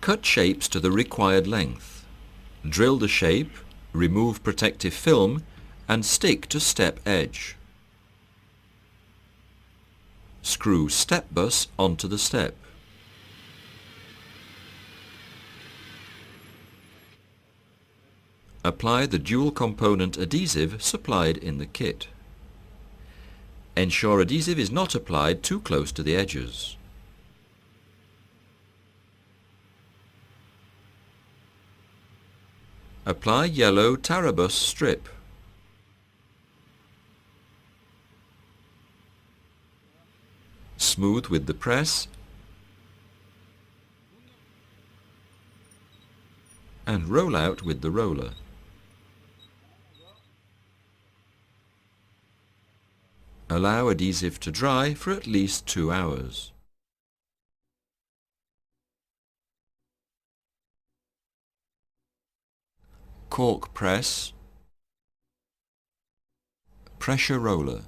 Cut shapes to the required length. Drill the shape, remove protective film and stick to step edge. Screw step bus onto the step. Apply the dual component adhesive supplied in the kit. Ensure adhesive is not applied too close to the edges. Apply yellow Tarabus strip. Smooth with the press and roll out with the roller. Allow adhesive to dry for at least 2 hours. Cork press, pressure roller.